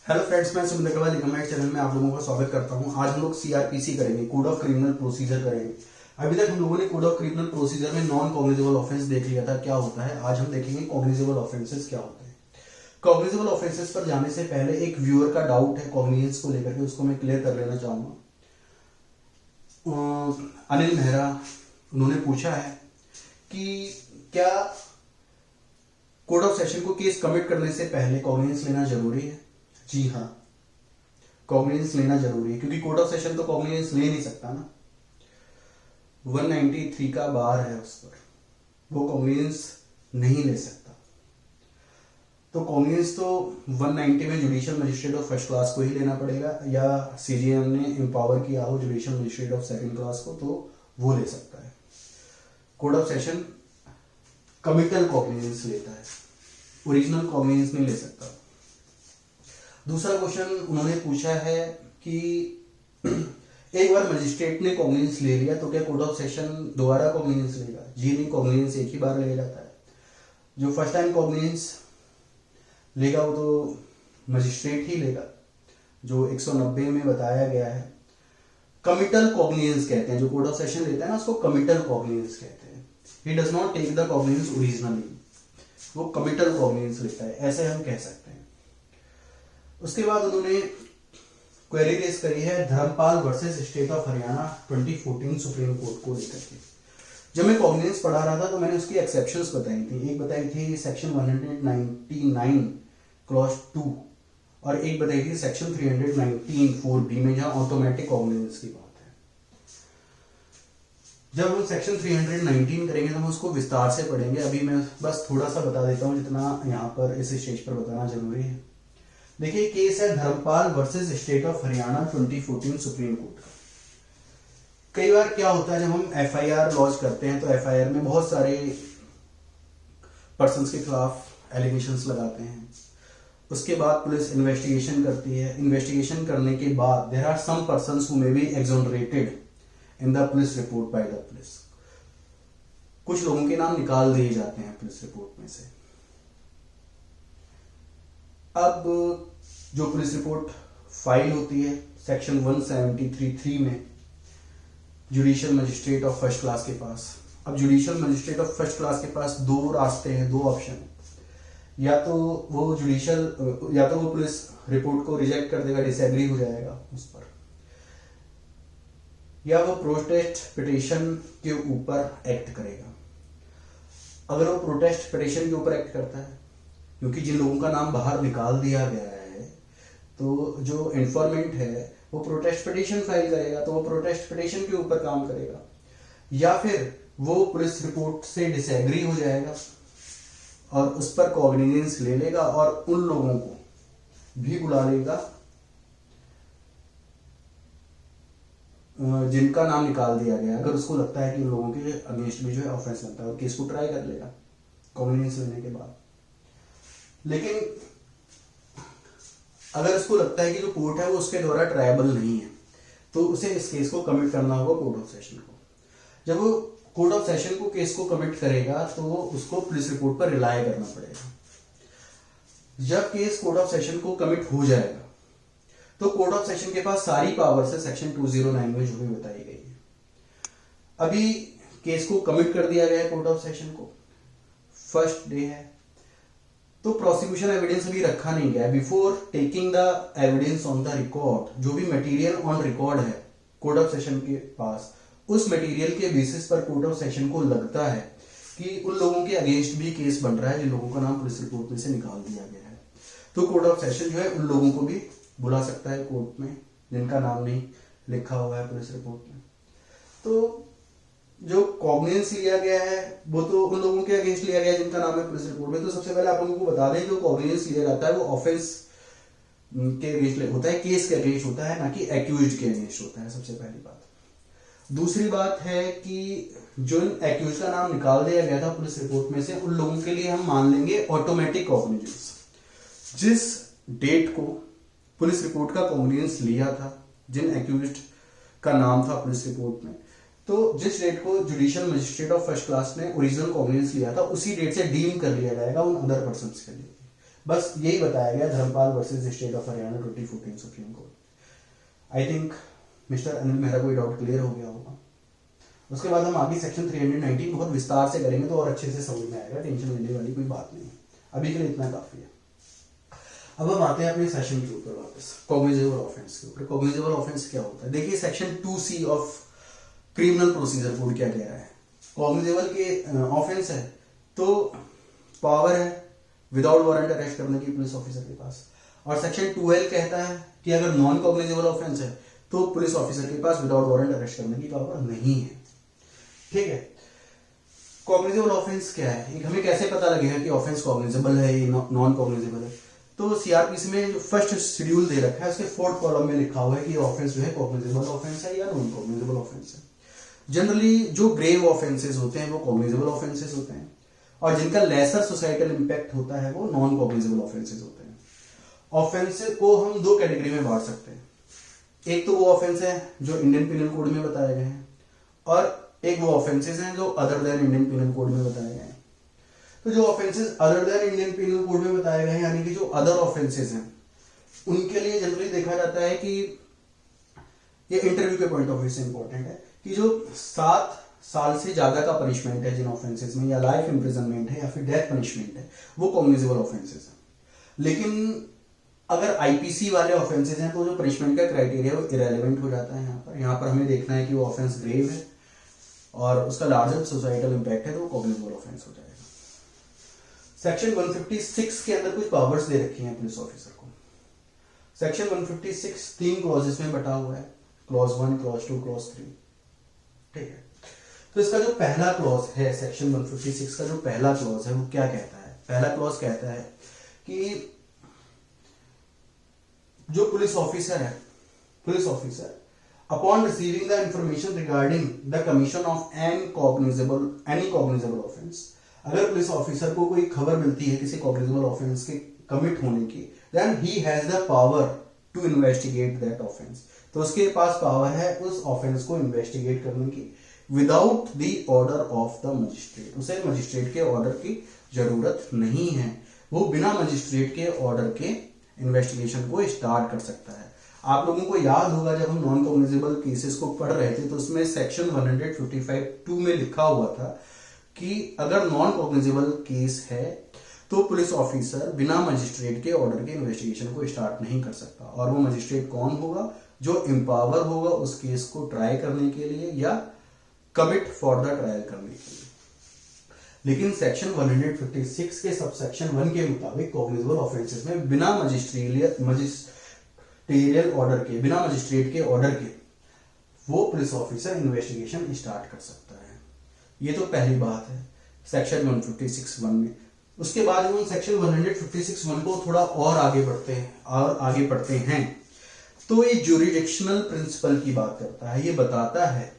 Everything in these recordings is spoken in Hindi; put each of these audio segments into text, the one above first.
हेलो फ्रेंड्स, मैं सुमित अग्रवाल लिकमेट चैनल में आप लोगों का स्वागत करता हूं। आज हम लोग सीआरपीसी करेंगे, कोड ऑफ क्रिमिनल प्रोसीजर करेंगे। अभी तक हम लोगों ने कोड ऑफ क्रिमिनल प्रोसीजर में नॉन कॉग्निजेबल ऑफेंस देख लिया था, क्या होता है। आज हम देखेंगे कॉग्निजेबल ऑफेंसेस क्या होते हैं। कॉग्निजेबल ऑफेंसेस पर जाने से पहले एक व्यूअर का डाउट है कॉग्निजेंस को लेकर के, उसको मैं क्लियर कर लेना चाहूंगा। अनिल मेहरा उन्होंने पूछा है कि क्या कोड ऑफ सेशन को केस कमिट करने से पहले कॉग्निजेंस लेना जरूरी है। जी हाँ, कॉग्निजेंस लेना जरूरी है, क्योंकि कोड ऑफ सेशन तो कॉग्निजेंस ले नहीं सकता ना। 193 का बार है उस पर, वो कॉग्निजेंस नहीं ले सकता। तो कॉग्निजेंस तो 190 में judicial magistrate of first class को ही लेना पड़ेगा, या सीजीएम ने एम्पावर किया हो judicial magistrate of second class को, तो वो ले सकता है। Code of session committal cognizance लेता है, ओरिजिनल कॉग्निजेंस नहीं ले सकता। दूसरा क्वेश्चन उन्होंने पूछा है कि एक बार मजिस्ट्रेट ने कॉग्निजेंस ले लिया तो क्या कोड ऑफ सेशन दोबारा कॉग्निजेंस लेगा। जी नहीं, कॉग्निजेंस एक ही बार ले जाता है। जो फर्स्ट टाइम कॉग्निजेंस लेगा वो तो मजिस्ट्रेट ही लेगा, जो 190 में बताया गया है। कमिटल कॉग्निजेंस कहते हैं, जो कोड ऑफ सेशन लेता है ना, उसको कमिटल कॉग्निजेंस कहते हैं। He does not take the cognizance originally, वो कमिटल कॉग्निजेंस लेता है, ऐसे हम कह सकते हैं। उसके बाद उन्होंने क्वेरी रेज करी है Dharampal versus state of Haryana 2014 Supreme Court को लेकर के। जब मैं कॉग्निजेंस पढ़ा रहा था तो मैंने उसकी एक्सेप्शंस बताई थी। एक बताई थी सेक्शन 199 क्लॉज 2, और एक बताई थी सेक्शन 319 4B में, जहां ऑटोमेटिक कॉग्निजेंस की बात है। जब हम सेक्शन 319 करेंगे तो हम उसको विस्तार से पढ़ेंगे। अभी मैं बस थोड़ा सा बता देता हूं जितना यहाँ पर इस स्टेज पर बताना जरूरी है। देखिए, केस है Dharampal versus state of Haryana 2014 Supreme Court का। कई बार क्या होता है, जब हम एफआईआर लॉन्च करते हैं तो एफआईआर में बहुत सारे पर्संस के खिलाफ एलिगेशंस लगाते हैं। उसके बाद पुलिस इन्वेस्टिगेशन करती है। इन्वेस्टिगेशन करने के बाद there are some persons who may be exonerated in the police report by the police. कुछ लोगों के नाम निकाल दिए जाते हैं पुलिस रिपोर्ट में से। अब जो पुलिस रिपोर्ट फाइल होती है सेक्शन 173(3) में judicial magistrate of first class के पास। अब judicial magistrate of first class के पास दो रास्ते हैं, दो ऑप्शन। या तो वो पुलिस रिपोर्ट को रिजेक्ट कर देगा, डिसएग्री हो जाएगा उस पर, या वो प्रोटेस्ट पिटीशन के ऊपर एक्ट करेगा। अगर वो प्रोटेस्ट पिटीशन के ऊपर एक्ट करता है, क्योंकि जिन लोगों का नाम बाहर निकाल दिया गया है, तो जो इन्फॉर्मेंट है वो प्रोटेस्ट पिटीशन फाइल करेगा, तो वो प्रोटेस्ट पिटीशन के ऊपर काम करेगा। या फिर वो पुलिस रिपोर्ट से डिसएग्री हो जाएगा और उस पर कॉग्निजेंस ले लेगा और उन लोगों को भी बुला लेगा जिनका नाम निकाल दिया गया। अगर उसको लगता है कि उन लोगों के अगेंस्ट भी जो है ऑफेंस बनता है, और केस को ट्राई कर लेगा कॉग्निजेंस लेने के बाद। लेकिन अगर उसको लगता है कि जो कोर्ट है वो उसके द्वारा ट्रायबल नहीं है, तो उसे इस केस को कमिट करना होगा कोर्ट ऑफ सेशन को। जब वो कोर्ट ऑफ सेशन को केस को कमिट करेगा तो उसको पुलिस रिपोर्ट पर रिलाय करना पड़ेगा। जब केस कोर्ट ऑफ सेशन को कमिट हो जाएगा तो कोर्ट ऑफ सेशन के पास सारी पावर है सेक्शन 209 में जो भी बताई गई है। अभी केस को कमिट कर दिया गया है कोर्ट ऑफ सेशन को, फर्स्ट डे है, तो प्रोसिक्यूशन एविडेंस अभी रखा नहीं गया। Before taking the evidence on the record, जो भी मटेरियल ऑन रिकॉर्ड है कोर्ट ऑफ सेशन के पास, उस मटेरियल के बेसिस पर कोर्ट ऑफ सेशन को लगता है कि उन लोगों के अगेंस्ट भी केस बन रहा है जिन लोगों का नाम पुलिस रिपोर्ट में से निकाल दिया गया है, तो कोर्ट ऑफ सेशन जो है उन लोगों को भी बुला सकता है कोर्ट में जिनका नाम नहीं लिखा हुआ है पुलिस रिपोर्ट में। तो जो कॉग्निजेंस लिया गया है वो तो उन लोगों के अगेंस्ट लिया गया है जिनका नाम है पुलिस रिपोर्ट में। तो सबसे पहले आप लोगों को बता दें, जो कॉग्निजेंस लिया जाता है वो ऑफेंस के अगेंस्ट होता है, केस के अगेंस्ट होता है, ना कि एक्यूज्ड के अगेंस्ट होता है, सबसे पहली बात। दूसरी बात है कि जो एक्यूज का नाम निकाल दिया गया था पुलिस रिपोर्ट में से, उन लोगों के लिए हम मान लेंगे ऑटोमेटिक कॉग्निजेंस। जिस डेट को पुलिस रिपोर्ट का कॉग्निजेंस लिया था, जिन एक्यूज्ड का नाम था पुलिस रिपोर्ट में, तो जिस डेट को judicial magistrate of first class ने ओरिजिनल कॉग्निजेंस लिया था, उसी डेट से डीम कर लिया जाएगा उन अदर पर्संस के लिए। बस यही बताया गया Dharampal versus state of Haryana 2014 Supreme Court. I think mister Anil Mehra कोई डाउट क्लियर हो गया होगा। उसके बाद हम आगे सेक्शन 319 बहुत विस्तार से करेंगे तो और अच्छे से समझ में आएगा, टेंशन लेने वाली कोई बात नहीं है, अभी के लिए इतना काफी है। अब हम आते हैं अपने सेशन के ऊपर वापस, कॉग्निजेबल ऑफेंस के ऊपर। कॉग्निजेबल ऑफेंस क्या होता है? देखिए section 2C of criminal procedure code क्या कह रहा है। कॉग्निजेबल के ऑफेंस है तो पावर है विदाउट वारंट अरेस्ट करने की पुलिस ऑफिसर के पास, और सेक्शन 2L कहता है कि अगर नॉन कॉग्निजेबल ऑफेंस है तो पुलिस ऑफिसर के पास विदाउट वारंट अरेस्ट करने की पावर नहीं है। ठीक है, कॉग्निजेबल ऑफेंस क्या है, हमें कैसे पता लगेगा कि ऑफेंस कॉग्निजेबल है या नॉन कॉग्निजेबल है? तो सीआरपीसी में जो फर्स्ट शेड्यूल दे रखा है उसके 4th कॉलम में लिखा हुआ है कि ऑफेंस जो है कॉग्निजेबल ऑफेंस है या नॉन कॉग्निजेबल ऑफेंस है। जनरली जो ग्रेव ऑफेंसेस होते हैं वो कॉग्निजेबल ऑफेंसेस होते हैं, और जिनका लेसर सोसाइटल इंपैक्ट होता है वो नॉन कॉग्निजेबल ऑफेंसेस होते हैं। ऑफेंस को हम 2 कैटेगरी में बांट सकते हैं। एक तो वो ऑफेंस है जो इंडियन पिनल कोड में बताए गए हैं, और एक वो ऑफेंसेस हैं जो other than Indian penal code में बताए गए हैं। तो जो offences other than Indian penal code में बताए गए हैं, यानी कि जो अदर ऑफेंसेस हैं, उनके लिए जनरली देखा जाता है कि ये इंटरव्यू के पॉइंट ऑफ व्यू से इंपॉर्टेंट है कि जो 7 साल से ज्यादा का पनिशमेंट है जिन ऑफेंसेस में, या लाइफ इंप्रिजनमेंट है या फिर डेथ पनिशमेंट है, वो कॉग्निजेबल ऑफेंसेस है। लेकिन अगर आईपीसी वाले ऑफेंसेस हैं तो जो पनिशमेंट का क्राइटेरिया वो इरेलीवेंट हो जाता है। यहाँ पर हमें देखना है कि वो ऑफेंस ग्रेव है और उसका लार्जर सोसाइटल इंपैक्ट है, तो वो कॉग्निजेबल ऑफेंस हो जाएगा। सेक्शन 156 के अंदर कुछ पावर्स दे रखी हैं पुलिस ऑफिसर को। सेक्शन 156 3 क्लॉजेस में बटा हुआ है, क्लॉज 1, क्लॉज 2, क्लॉज 3। ठीक है, तो इसका जो पहला क्लॉज है सेक्शन 156 का जो पहला क्लॉज है वो क्या कहता है? पहला क्लॉज कहता है कि जो police officer upon receiving the information regarding the commission of any cognizable offence, अगर पुलिस ऑफिसर को कोई खबर मिलती है किसी कॉग्निजेबल ऑफेंस के कमिट होने की, then he has the power to investigate that offence, तो उसके पास पावर है उस ऑफेंस को इन्वेस्टिगेट करने की without the order of the magistrate. उसे मजिस्ट्रेट के ऑर्डर की जरूरत नहीं है, वो बिना मजिस्ट्रेट के ऑर्डर के इन्वेस्टिगेशन को स्टार्ट कर सकता है। आप लोगों को याद होगा जब हम नॉन कॉग्निजेबल केसेस को पढ़ रहे थे तो उसमें सेक्शन 155(2) में लिखा हुआ था कि अगर नॉन कॉग्निजेबल केस है तो पुलिस ऑफिसर बिना मजिस्ट्रेट के ऑर्डर के इन्वेस्टिगेशन को स्टार्ट नहीं कर सकता, और वो मजिस्ट्रेट कौन होगा? जो एम्पावर होगा उस केस को ट्राई करने के लिए या कमिट फॉर द ट्रायल करने के लिए। लेकिन सेक्शन 156 के सबसेक्शन 1 के मुताबिक कॉग्निजेबल ऑफेंसेस में बिना मजिस्ट्रियल ऑर्डर के, बिना मजिस्ट्रेट के ऑर्डर के वो पुलिस ऑफिसर इन्वेस्टिगेशन स्टार्ट कर सकता है। ये तो पहली बात है सेक्शन 156(1) में। उसके बाद हम सेक्शन 156(1) को थोड़ा और आगे पढ़ते हैं तो ये ज्यूरिडिक्शनल प्रिंसिपल की बात करता है। ये बताता है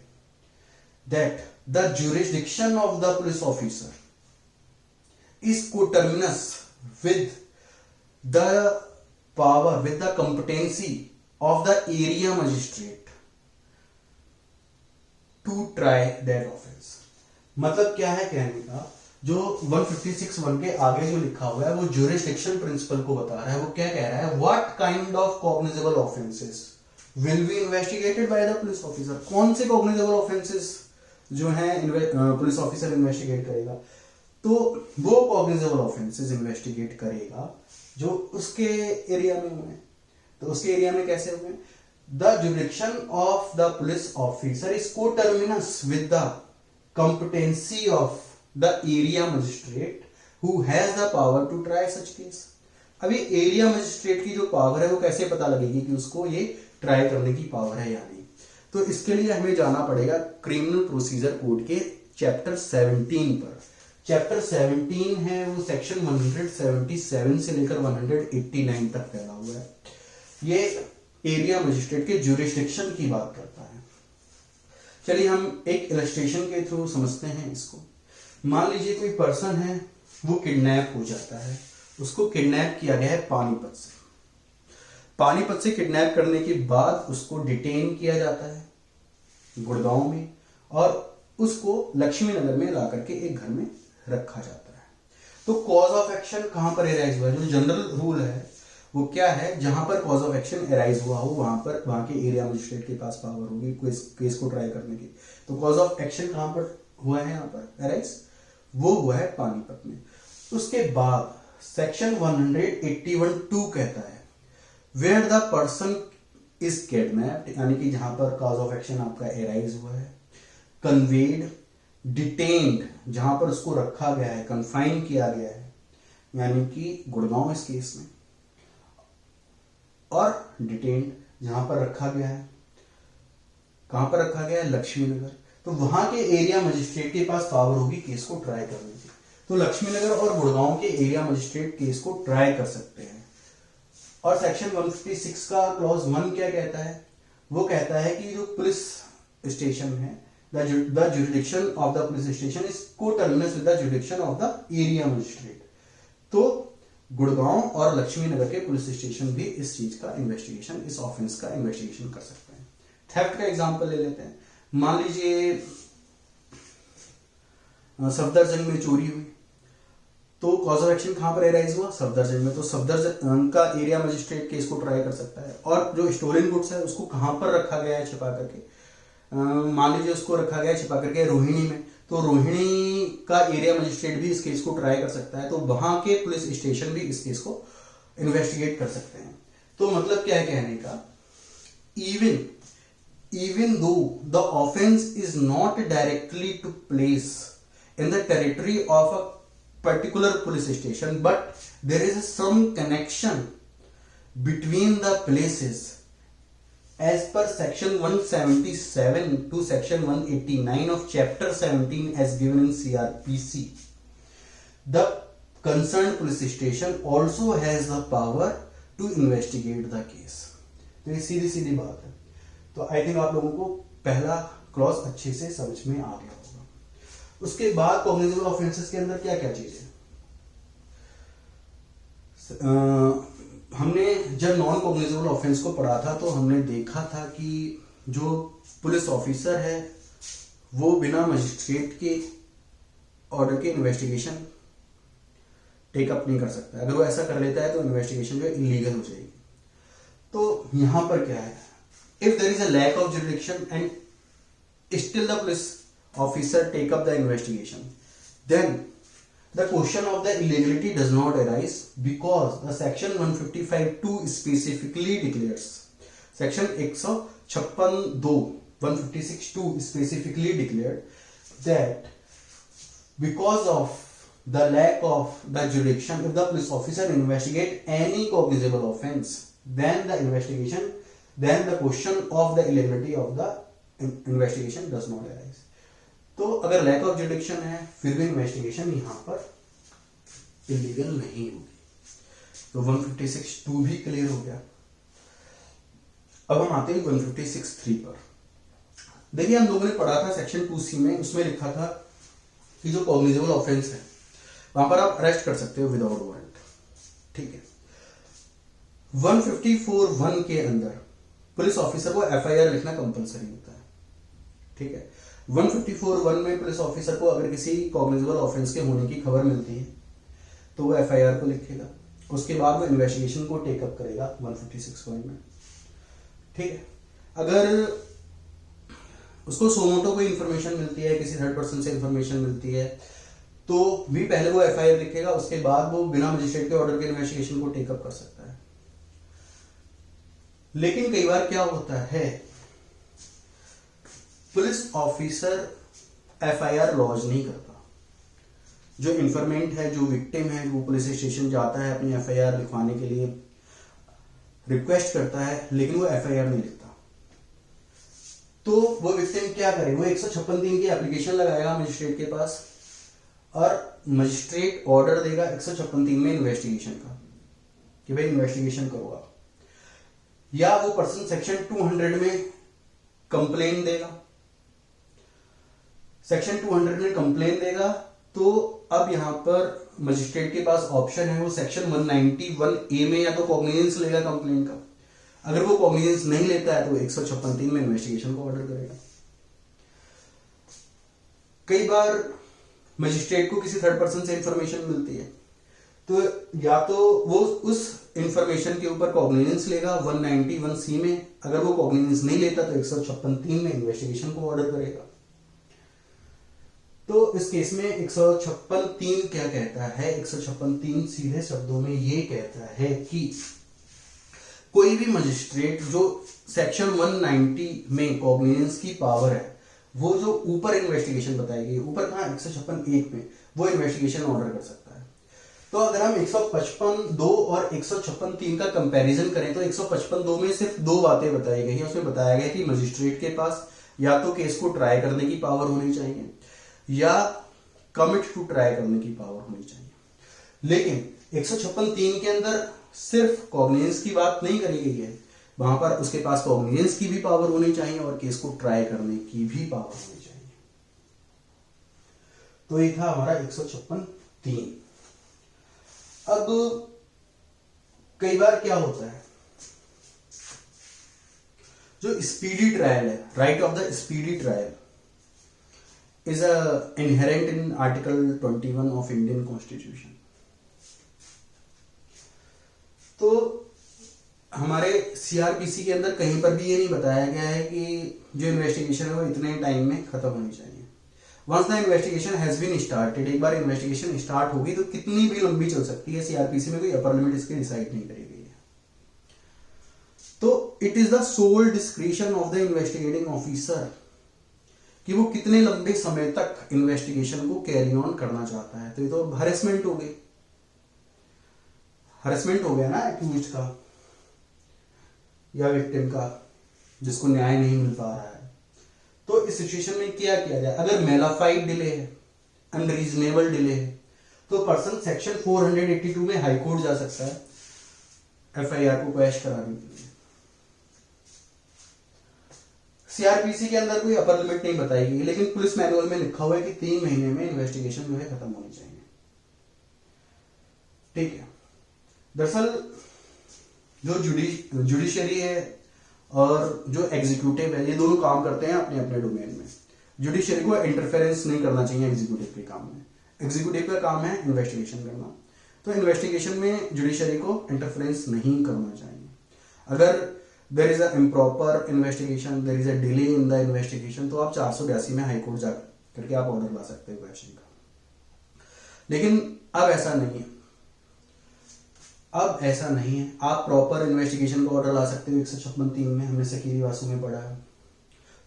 that the jurisdiction of the police officer is coterminous with the power, with the competency of the area magistrate to try that offense। मतलब क्या है कहने का, जो 156(1) के आगे जो लिखा हुआ है वो jurisdiction प्रिंसिपल को बता रहा है। वो क्या कह रहा है? what kind of cognizable offenses will be investigated by the police officer। कौन से cognizable offenses जो है पुलिस ऑफिसर इन्वेस्टिगेट करेगा? तो वो कॉग्निजेबल ऑफेंसेस इन्वेस्टिगेट करेगा जो उसके एरिया में हुए। तो उसके एरिया में कैसे हुए? The jurisdiction of the police officer is coterminous with the competency of the area magistrate who has the power to try such case. अभी एरिया मजिस्ट्रेट की जो पावर है वो कैसे पता लगेगी कि उसको ये ट्राई करने की पावर है या नहीं? तो इसके लिए हमें जाना पड़ेगा क्रिमिनल प्रोसीजर कोड के चैप्टर 17 पर। चैप्टर 17 है वो सेक्शन 177 से लेकर 189 तक फैला हुआ है। ये एरिया मजिस्ट्रेट के ज्यूरिसडिक्शन की बात करता है। चलिए हम एक इलस्ट्रेशन के थ्रू समझते हैं इसको। मान लीजिए कोई पर्सन है वो किडनैप हो जाता है, उसको किडनैप किया गया है पानीपत से किडनैप करने के बाद उसको डिटेन किया जाता है गुड़गांव में और उसको लक्ष्मी नगर में ला करके एक घर में रखा जाता है। तो कॉज ऑफ एक्शन कहां पर एराइज हुआ है, जो जनरल रूल है वो क्या है, जहां पर कॉज ऑफ एक्शन एराइज हुआ हो वहां के एरिया मजिस्ट्रेट के पास पावर होगी केस को ट्राई करने की। तो कॉज ऑफ एक्शन कहां पर हुआ है, यहाँ पर एराइज, वो हुआ है पानीपत में। उसके बाद सेक्शन 181(2) कहता है where the person is kidnapped, यानी कि जहां पर कॉज ऑफ एक्शन आपका एराइज हुआ है, कन्वेड, डिटेन्ड, जहां पर उसको रखा गया है, कन्फाइन किया गया है, यानी कि गुड़गांव इस केस में, और डिटेन्ड जहां पर रखा गया है, कहां पर रखा गया है, लक्ष्मीनगर। तो वहां के एरिया मजिस्ट्रेट के पास पावर होगी केस को ट्राई करने की। तो लक्ष्मीनगर और गुड़गांव के एरिया मजिस्ट्रेट केस को ट्राई कर सकते हैं। और सेक्शन 156 का क्लॉज 1 क्या कहता है, वो कहता है कि जो पुलिस स्टेशन है, the jurisdiction of the police station is coterminous with the jurisdiction of the area magistrate. तो गुड़गांव और लक्ष्मीनगर के पुलिस स्टेशन भी इस चीज का इन्वेस्टिगेशन, इस ऑफेंस का इन्वेस्टिगेशन कर सकते हैं। थेफ्ट का एग्जांपल ले लेते हैं। मान लीजिए सफदरजंग में चोरी हुई, तो कॉज ऑफ एक्शन कहां पर एराइज हुआ, सफदरजंग में। तो सफदरजंग का एरिया मजिस्ट्रेट केस को ट्राई कर सकता है। और जो स्टोलन गुड्स है उसको कहां पर रखा गया है छिपा करके, मान लीजिए उसको रखा गया है छिपा करके रोहिणी में, तो रोहिणी का एरिया मजिस्ट्रेट भी इस केस को ट्राई कर सकता है। तो वहां के पुलिस स्टेशन भी इस केस को इन्वेस्टिगेट कर सकते हैं। तो मतलब क्या है कहने का, even though the offense is not directly took place in the territory of a particular police station, but there is some connection between the places as per section 177 to section 189 of chapter 17 as given in CRPC. The concerned police station also has the power to investigate the case. तो ये सीधी सीधी बात है। तो आई थिंक आप लोगों को पहला क्लॉज अच्छे से समझ में आ गया होगा। उसके बाद कॉग्निजेबल ऑफेंसेस के अंदर क्या क्या चीजें, हमने जब नॉन कॉग्निजेबल ऑफेंस को पढ़ा था तो हमने देखा था कि जो पुलिस ऑफिसर है वो बिना मजिस्ट्रेट के ऑर्डर के इन्वेस्टिगेशन टेकअप नहीं कर सकता। अगर वो ऐसा कर लेता है तो इन्वेस्टिगेशन जो है इलीगल हो जाएगी। तो यहां पर क्या है, if there is a lack of jurisdiction and still the police officer take up the investigation, then the question of the illegality does not arise because the section 155(2) specifically declares, section 156(2) 156(2) specifically declared that because of the lack of the jurisdiction, if the police officer investigate any cognizable offense, then the question of the illegality of the investigation does not arise. तो अगर लैक ऑफ जुडिक्शन है फिर भी इन्वेस्टिगेशन यहां पर इलीगल नहीं होगी। तो 156(2) भी क्लियर हो गया। अब हम आते हैं 156(3) पर। देखिए हम लोगों ने पढ़ा था सेक्शन 2C में, उसमें लिखा था कि जो कॉग्निजेबल ऑफेंस है वहां पर आप अरेस्ट कर सकते हो विदाउट वारंट, ठीक है। 154(1) के अंदर पुलिस ऑफिसर को एफआईआर लिखना कंपलसरी होता है, ठीक है। 154(1) में पुलिस ऑफिसर को अगर किसी कॉग्निजेबल ऑफेंस के होने की खबर मिलती है तो वो एफआईआर को लिखेगा, उसके बाद वो इन्वेस्टिगेशन को टेकअप करेगा 156(1) में, ठीक है। अगर उसको सोमोटो कोई इंफॉर्मेशन मिलती है, किसी थर्ड पर्सन से इंफॉर्मेशन मिलती है, तो भी पहले वो एफआईआर लिखेगा, उसके बाद वो बिना मजिस्ट्रेट के ऑर्डर के इन्वेस्टिगेशन को टेकअप कर सकता है। लेकिन कई बार क्या होता है, पुलिस ऑफिसर एफआईआर लॉन्च नहीं करता। जो इंफॉर्मेंट है, जो विक्टिम है, वो पुलिस स्टेशन जाता है अपनी एफआईआर लिखवाने के लिए, रिक्वेस्ट करता है, लेकिन वो एफआईआर नहीं लिखता। तो वो विक्टिम क्या करे, वो 156(3) की एप्लीकेशन लगाएगा मजिस्ट्रेट के पास और मजिस्ट्रेट ऑर्डर देगा 156(3) में इन्वेस्टिगेशन का कि भाई इन्वेस्टिगेशन करो आप, या वो पर्सन सेक्शन 200 में कंप्लेन देगा। सेक्शन 200 में कंप्लेन देगा तो अब यहां पर मजिस्ट्रेट के पास ऑप्शन है, वो सेक्शन 191(a) में या तो कॉग्निजेंस लेगा कंप्लेन का। अगर वो कॉग्निजेंस नहीं लेता है तो 156(3) में इन्वेस्टिगेशन को ऑर्डर करेगा। कई बार मजिस्ट्रेट को किसी थर्ड पर्सन से इंफॉर्मेशन मिलती है, तो या तो वो उस इंफॉर्मेशन के ऊपर कॉग्निजेंस लेगा 191C में, अगर वो कॉग्निजेंस नहीं लेता तो 156(3) में इन्वेस्टिगेशन को ऑर्डर करेगा। तो इस केस में 156(3) क्या कहता है? 156(3) सीधे शब्दों में ये कहता है कि कोई भी मजिस्ट्रेट जो सेक्शन 190 में कॉग्निजेंस की पावर है, वो जो ऊपर इन्वेस्टिगेशन बताई गई, ऊपर कहाँ 156(1) में, वो इन्वेस्टिगेशन ऑर्डर कर सकता है। तो अगर हम 155(2) और 156(3) का कंपैरिजन करें तो 155(2) में सिर्फ दो बातें बताई गई हैं। उसमें बताया गया कि मजिस्ट्रेट के पास या तो केस को ट्राई करने की पावर होनी चाहिए या कमिट टू ट्राई करने की पावर होनी चाहिए। लेकिन 156(3) के अंदर सिर्फ कॉग्निजेंस की बात नहीं करी गई है, वहां पर उसके पास कॉग्निजेंस की भी पावर होनी चाहिए और केस को ट्राई करने की भी पावर होनी चाहिए। तो ये था हमारा 156(3). अब कई बार क्या होता है, जो स्पीडी ट्रायल है, right of the speedy trial is inherent in Article 21 of Indian Constitution। तो हमारे सीआरपीसी के अंदर कहीं पर भी ये नहीं बताया गया है कि जो इन्वेस्टिगेशन है वो इतने टाइम में खत्म होनी चाहिए। Once the investigation has been started, एक बार इन्वेस्टिगेशन स्टार्ट होगी तो कितनी भी लंबी चल सकती है, सीआरपीसी में कोई अपर लिमिट इसकी डिसाइड नहीं करी गई है। तो it is the sole discretion of the investigating officer कि वो कितने लंबे समय तक इन्वेस्टिगेशन को कैरी ऑन करना चाहता है। तो ये तो हरेसमेंट हो गई, हरेसमेंट हो गया ना एक्यूज्ड का या विक्टिम का, जिसको न्याय नहीं मिल पा रहा है। तो इस सिचुएशन में क्या किया जाए? अगर मेलाफाइड डिले है, अनरीजनेबल डिले है, तो पर्सन सेक्शन 482 में हाईकोर्ट जा सकता है एफआईआर को क्वैश कराने के लिए। सीआरपीसी के अंदर कोई अपर लिमिट नहीं बताई गई, लेकिन पुलिस मैनुअल में लिखा हुआ है कि 3 महीने में इन्वेस्टिगेशन जो है खत्म होनी चाहिए। ठीक है। दरअसल जो जुडिशरी है और जो एग्जीक्यूटिव है, ये दोनों काम करते हैं अपने अपने डोमेन में। जुडिशरी को इंटरफेरेंस नहीं करना चाहिए एग्जीक्यूटिव के काम में। एग्जीक्यूटिव का काम है इन्वेस्टिगेशन करना, तो इन्वेस्टिगेशन में जुडिशरी को इंटरफेरेंस नहीं करना चाहिए। अगर there is a improper investigation, there is a delay in the investigation, तो आप 482 में हाई कोर्ट जा करके आप ऑर्डर ला सकते हो क्वेश्चन का। लेकिन अब ऐसा नहीं है, अब ऐसा नहीं है। आप प्रॉपर इन्वेस्टिगेशन का ऑर्डर ला सकते हो 156(3) में, हमने सकीरी वासु में पढ़ा है।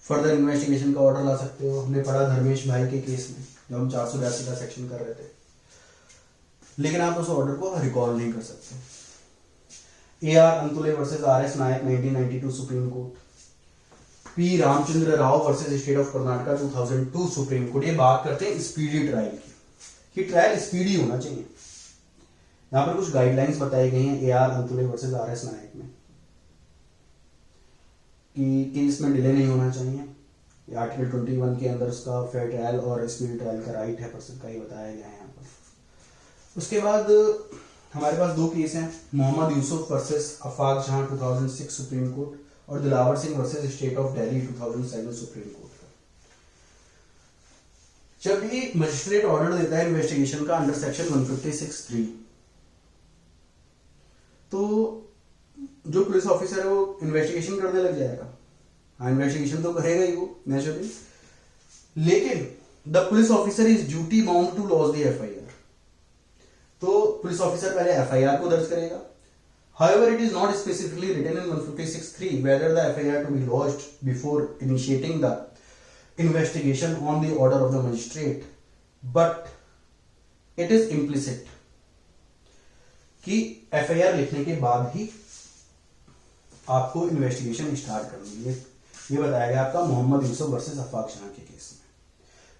फर्दर इन्वेस्टिगेशन का ऑर्डर ला सकते हो, हमने पढ़ा धर्मेश भाई के केस में जब हम 482 का सेक्शन कर रहे थे। लेकिन आप उस ऑर्डर को रिकॉल नहीं कर सकते। AR Antulay versus RS Nayak 1992 Supreme Court, P Ramachandra Rao versus state of Karnataka 2002 Supreme Court, ये बात करते हैं स्पीडी ट्रायल की, कि ट्रायल स्पीडी होना चाहिए। यहां पर कुछ गाइडलाइंस बताई गई हैं AR अंतुले वर्सेस RS नायक में कि केस में डिले नहीं होना चाहिए। आर्टिकल 21 के अंदर उसका फेयर ट्रायल और स्पीडी ट्रायल का राइट है पर्सन का, ही बताया गया है यहाँ पर। उसके बाद हमारे पास 2 केस हैं, मोहम्मद यूसुफ वर्सेस अफाक जहां 2006 सुप्रीम कोर्ट और Dilawar Singh versus state of Delhi 2007 Supreme Court का। जब भी मजिस्ट्रेट ऑर्डर देता है इन्वेस्टिगेशन का अंडर सेक्शन 156(3), तो जो पुलिस ऑफिसर है वो इन्वेस्टिगेशन करने लग जाएगा। हाँ, इन्वेस्टिगेशन तो करेगा ही वो नेचुरली, लेकिन the police officer is duty bound to lodge the FIR. तो पुलिस ऑफिसर पहले एफआईआर को दर्ज करेगा। However, it is not specifically written in 156(3) whether the FIR to be lodged before initiating the investigation on the order of the magistrate, but it is implicit कि FIR लिखने के बाद ही आपको इन्वेस्टिगेशन स्टार्ट करनी है। ये बताया गया आपका मोहम्मद यूसुफ वर्सेस अफाक शाह के केस में,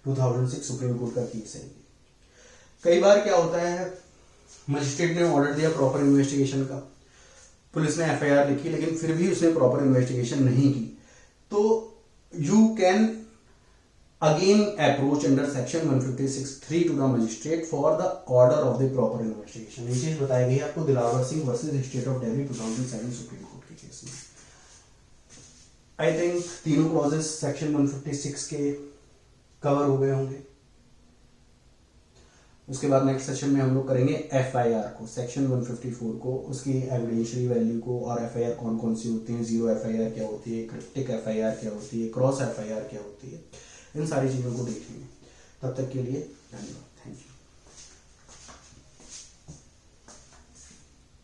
2006 सुप्रीम कोर्ट का केस है। कई बार क्या होता है, मजिस्ट्रेट ने ऑर्डर दिया प्रॉपर इन्वेस्टिगेशन का, पुलिस ने एफआईआर लिखी, लेकिन फिर भी उसने प्रॉपर इन्वेस्टिगेशन नहीं की, तो you can again approach under section 156(3) to the magistrate for the order of the proper investigation. ये चीज बताई गई आपको Dilawar Singh versus state of Delhi 2007 Supreme Court के केस में। आई थिंक तीनों क्लॉजेस सेक्शन 156 के कवर हो गए होंगे। उसके बाद नेक्स्ट सेशन में हम लोग करेंगे एफआईआर को, सेक्शन 154 को, उसकी एविडेंशियरी वैल्यू को, और एफआईआर कौन कौन सी होती हैं, जीरो एफआईआर क्या होती है, क्रिप्टिक एफआईआर क्या होती है, क्रॉस एफआईआर क्या होती है, इन सारी चीज़ों को देखेंगे। तब तक के लिए धन्यवाद।